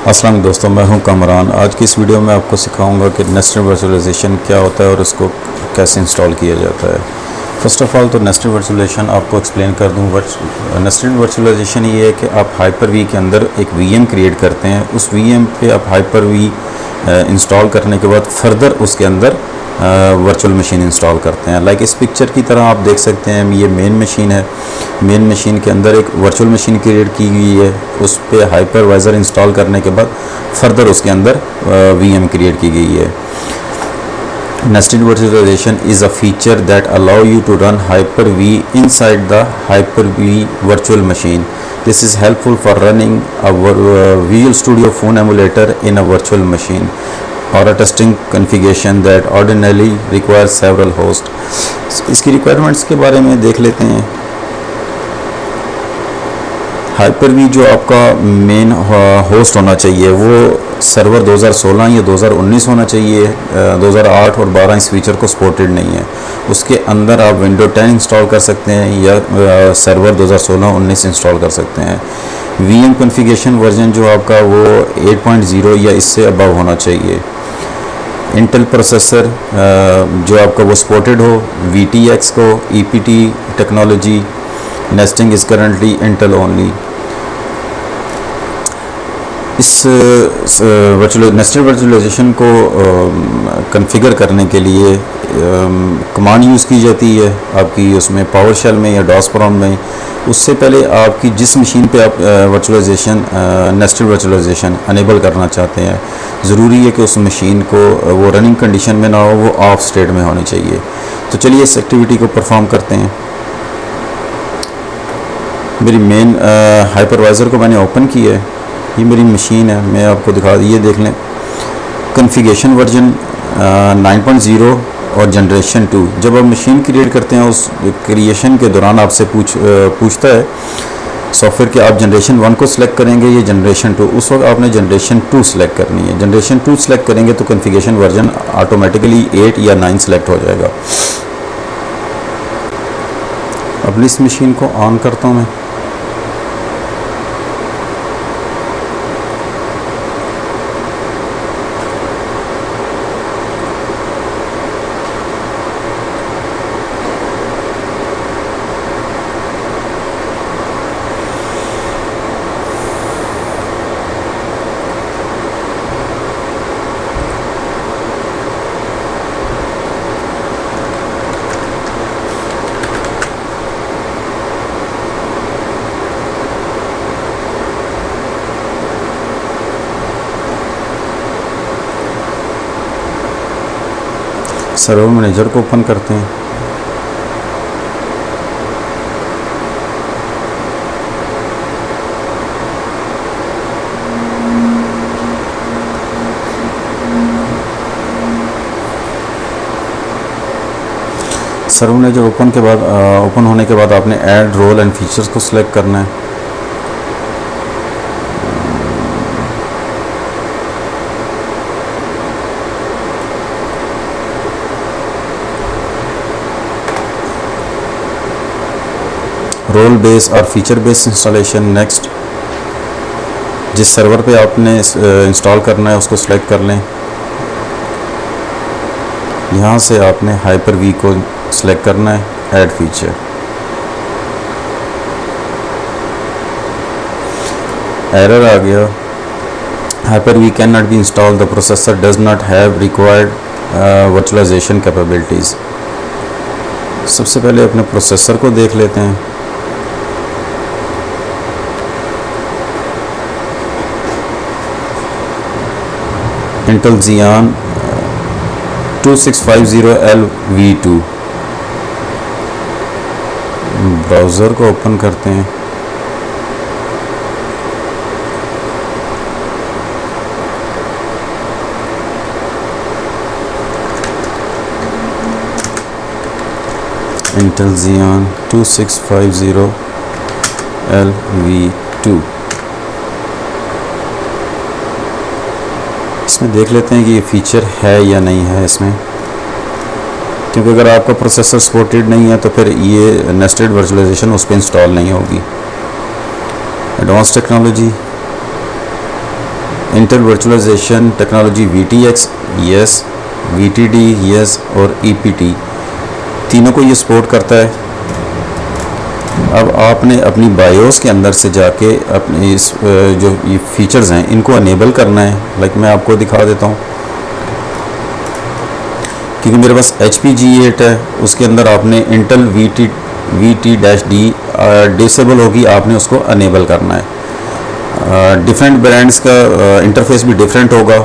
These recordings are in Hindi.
अस्सलाम वालेकुम दोस्तों, मैं हूं कामरान। आज की इस वीडियो में आपको सिखाऊंगा कि नेस्टेड वर्चुअलाइजेशन क्या होता है और उसको कैसे इंस्टॉल किया जाता है। फ़र्स्ट ऑफ़ ऑल तो नेस्टेड वर्चुअलाइजेशन आपको एक्सप्लेन कर दूं। नेस्टेड वर्चुअलाइजेशन ये है कि आप हाइपर वी के अंदर एक वीएम क्रिएट करते हैं। उस वीएम पे आप हाइपर वी इंस्टॉल करने के बाद फर्दर उसके अंदर वर्चुअल मशीन इंस्टॉल करते हैं। लाइक इस पिक्चर की तरह आप देख सकते हैं, ये मेन मशीन है। मेन मशीन के अंदर एक वर्चुअल मशीन क्रिएट की हुई है। उस पे हाइपरवाइज़र इंस्टॉल करने के बाद फर्दर उसके अंदर वीएम क्रिएट की गई है। Nested virtualization is a feature that allow you to run Hyper-V inside the Hyper-V virtual machine. This is helpful for running a Visual Studio Phone emulator in a virtual machine or a testing configuration that ordinarily requires several hosts. इसकी requirements के बारे में देख लेते हैं। हाइपर-वी जो आपका मेन होस्ट होना चाहिए वो सर्वर 2016 या 2019 होना चाहिए। 2008 और 12 इस फीचर को सपोर्टेड नहीं है। उसके अंदर आप विंडो 10 इंस्टॉल कर सकते हैं या सर्वर 2016-19 इंस्टॉल कर सकते हैं। वीएम कॉन्फ़िगरेशन वर्जन जो आपका वो 8.0 या इससे अबव होना चाहिए। इंटेल प्रोसेसर जो आपका वो सपोर्टेड हो, VTX को, EPT technology. Nesting is currently Intel only. इस नेस्टेड वर्चुअलाइजेशन को कॉन्फ़िगर करने के लिए कमांड यूज़ की जाती है आपकी उसमें पावर शेल में या डॉस प्रॉम्प्ट में। उससे पहले आपकी जिस मशीन पे आप वर्चुअलाइजेशन नेस्टेड वर्चुअलाइजेशन अनेबल करना चाहते हैं, ज़रूरी है कि उस मशीन को वो रनिंग कंडीशन में ना हो, वो ऑफ स्टेट में होनी चाहिए। तो चलिए इस एक्टिविटी को परफॉर्म करते हैं। मेरी मेन हाइपरवाइज़र को मैंने ओपन किया है। ये मेरी मशीन है, मैं आपको दिखा ये देख लें। कॉन्फ़िगरेशन वर्जन 9.0 और जनरेशन 2। जब आप मशीन क्रिएट करते हैं उस क्रिएशन के दौरान आपसे पूछता है सॉफ्टवेयर कि आप जनरेशन 1 को सिलेक्ट करेंगे या जनरेशन 2। उस वक्त आपने जनरेशन 2 सिलेक्ट करनी है। जनरेशन 2 सिलेक्ट करेंगे तो कॉन्फ़िगरेशन वर्जन ऑटोमेटिकली 8 या 9 सिलेक्ट हो जाएगा। अब इस मशीन को ऑन करता हूँ मैं। सर्वर मैनेजर को ओपन करते हैं। सर्वर मैनेजर ओपन होने के बाद आपने ऐड रोल एंड फीचर्स को सिलेक्ट करना है। रोल बेस और फीचर बेस इंस्टॉलेशन नेक्स्ट। जिस सर्वर पे आपने इंस्टॉल करना है उसको सिलेक्ट कर लें। यहाँ से आपने हाइपर-वी को सिलेक्ट करना है, ऐड फीचर। एरर आ गया, Hyper V can not be install, the processor does not have required virtualization capabilities. सबसे पहले अपने प्रोसेसर को देख लेते हैं। Intel Xeon 2650L V2। Browser को ओपन करते हैं। Intel Xeon 2650L V2। इसमें देख लेते हैं कि ये फ़ीचर है या नहीं है इसमें, क्योंकि अगर आपका प्रोसेसर सपोर्टेड नहीं है तो फिर ये नेस्टेड वर्चुअलाइजेशन उस पर इंस्टॉल नहीं होगी। Advance technology, Intel virtualization technology VTX yes, VTD yes और EPT तीनों को ये सपोर्ट करता है। अब आपने अपनी बायोस के अंदर से जाके अपने इस जो ये फीचर्स हैं इनको अनेबल करना है। लाइक मैं आपको दिखा देता हूँ, क्योंकि मेरे पास HP G8 है, उसके अंदर आपने इंटेल VT-D डिसेबल होगी, आपने उसको अनेबल करना है। डिफरेंट ब्रांड्स का इंटरफेस भी डिफरेंट होगा,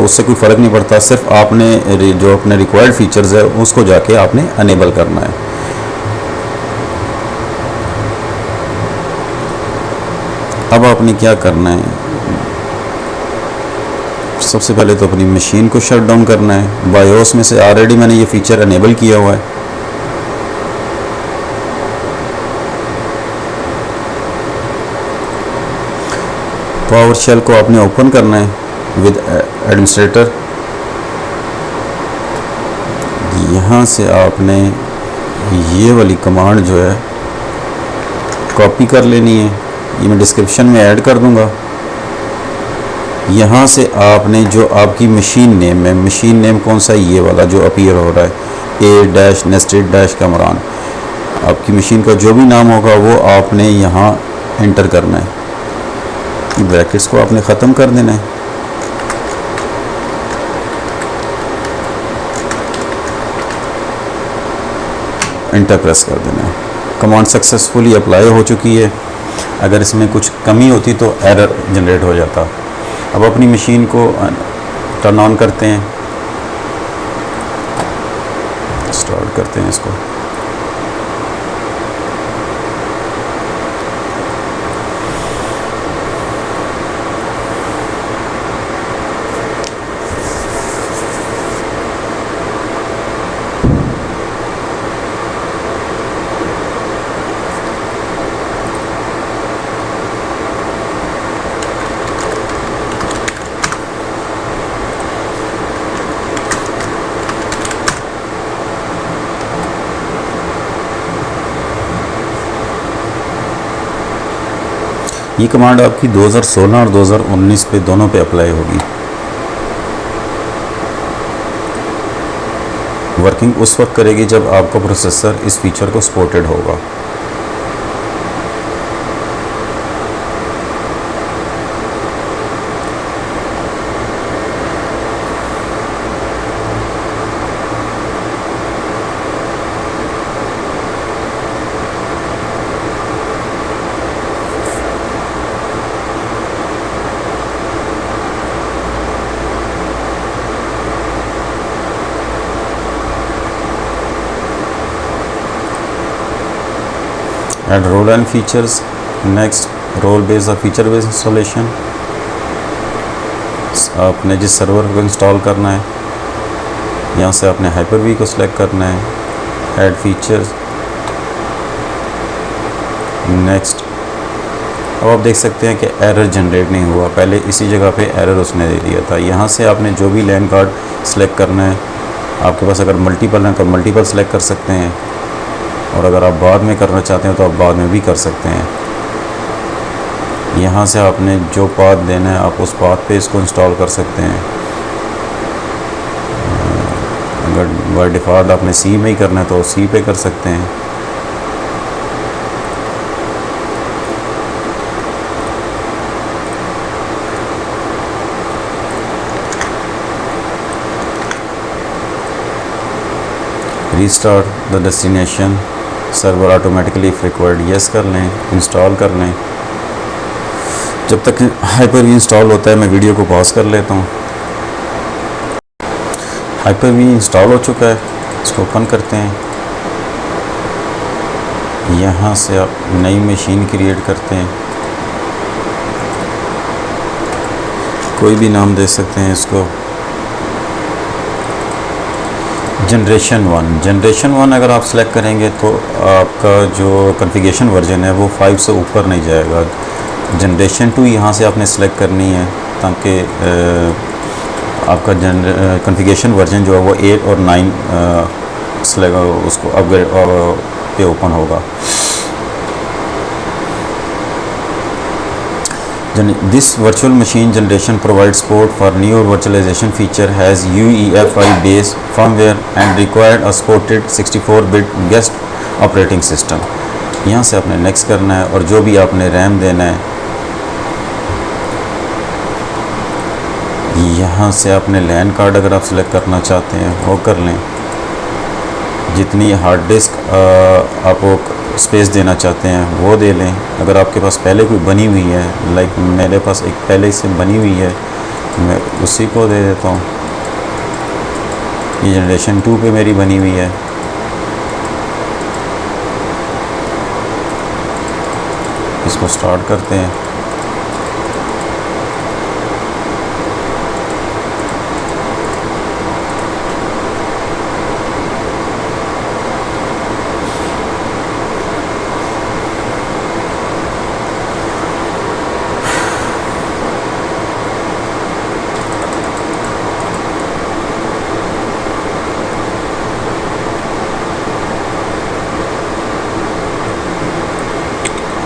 उससे कोई फ़र्क नहीं पड़ता, सिर्फ आपने जो अपने रिक्वायर्ड फीचर्स है उसको जाके आपने अनेबल करना है। अब आपने क्या करना है, सबसे पहले तो अपनी मशीन को शट डाउन करना है। बायोस में से ऑलरेडी मैंने ये फीचर अनेबल किया हुआ है। पावर शेल को आपने ओपन करना है विद एडमिनिस्ट्रेटर। यहाँ से आपने ये वाली कमांड जो है कॉपी कर लेनी है, ये मैं डिस्क्रिप्शन में ऐड कर दूंगा। यहाँ से आपने जो आपकी मशीन नेम है, मशीन नेम कौन सा है, ये वाला जो अपीयर हो रहा है A-nested-Kamran, आपकी मशीन का जो भी नाम होगा वो आपने यहाँ एंटर करना है। ब्रैकेट्स को आपने ख़त्म कर देना है। एंटर प्रेस कर देना है। कमांड सक्सेसफुली अप्लाई हो चुकी है। अगर इसमें कुछ कमी होती तो एरर जनरेट हो जाता। अब अपनी मशीन को टर्न ऑन करते हैं, स्टार्ट करते हैं इसको। ये कमांड आपकी 2016 और 2019 पे दोनों पे अप्लाई होगी। वर्किंग उस वक्त करेगी जब आपका प्रोसेसर इस फीचर को सपोर्टेड होगा। Add role and features. Next, role based और feature based इंस्टॉलेशन। आपने जिस सर्वर को इंस्टॉल करना है, यहाँ से आपने Hyper-V को सिलेक्ट करना है। Add features। Next, अब आप देख सकते हैं कि एरर जनरेट नहीं हुआ, पहले इसी जगह पे एरर उसने दे दिया था। यहाँ से आपने जो भी लैन कार्ड सिलेक्ट करना है, आपके पास अगर मल्टीपल हैं तो मल्टीपल सिलेक्ट कर सकते हैं, और अगर आप बाद में करना चाहते हैं तो आप बाद में भी कर सकते हैं। यहाँ से आपने जो पाथ देना है आप उस पाथ पे इसको इंस्टॉल कर सकते हैं। अगर बाय डिफ़ॉल्ट आपने सी में ही करना है तो सी पे कर सकते हैं। Restart the destination server automatically if required, yes कर लें, इंस्टॉल कर लें। जब तक Hyper-V इंस्टॉल होता है मैं वीडियो को पॉज कर लेता हूँ। Hyper-V इंस्टॉल हो चुका है, इसको ओपन करते हैं। यहाँ से आप नई मशीन क्रिएट करते हैं, कोई भी नाम दे सकते हैं इसको। जनरेशन 1 अगर आप सेलेक्ट करेंगे तो आपका जो कॉन्फ़िगरेशन वर्जन है वो 5 से ऊपर नहीं जाएगा। जनरेशन 2 यहाँ से आपने सेलेक्ट करनी है ताकि आपका कॉन्फ़िगरेशन वर्जन जो है वो 8 और 9 उसको अपग्रेड पे ओपन होगा। This virtual machine generation provides support for new virtualization feature, has UEFI based firmware and required a supported 64-bit guest operating system। यहाँ से आपने नेक्स्ट करना है और जो भी आपने रैम देना है यहाँ से आपने लैन कार्ड अगर आप सिलेक्ट करना चाहते हैं वो कर लें। जितनी हार्ड डिस्क आप वो स्पेस देना चाहते हैं वो दे लें। अगर आपके पास पहले कोई बनी हुई है, लाइक मेरे पास एक पहले से बनी हुई है, मैं उसी को दे देता हूँ। ये जनरेशन 2 पे मेरी बनी हुई है। इसको स्टार्ट करते हैं।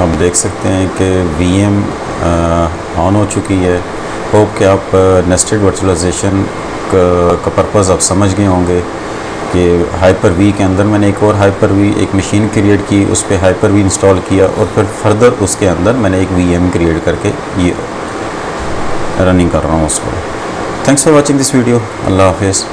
आप देख सकते हैं कि VM ऑन हो चुकी है। होप कि आप नेस्टेड वर्चुअलाइजेशन का पर्पज़ आप समझ गए होंगे कि Hyper-V के अंदर मैंने एक और Hyper-V एक मशीन क्रिएट की, उस पर Hyper-V इंस्टॉल किया और फिर फर्दर उसके अंदर मैंने एक VM क्रिएट करके ये रनिंग कर रहा हूँ उसको। Thanks for watching this video. अल्लाह हाफिज़।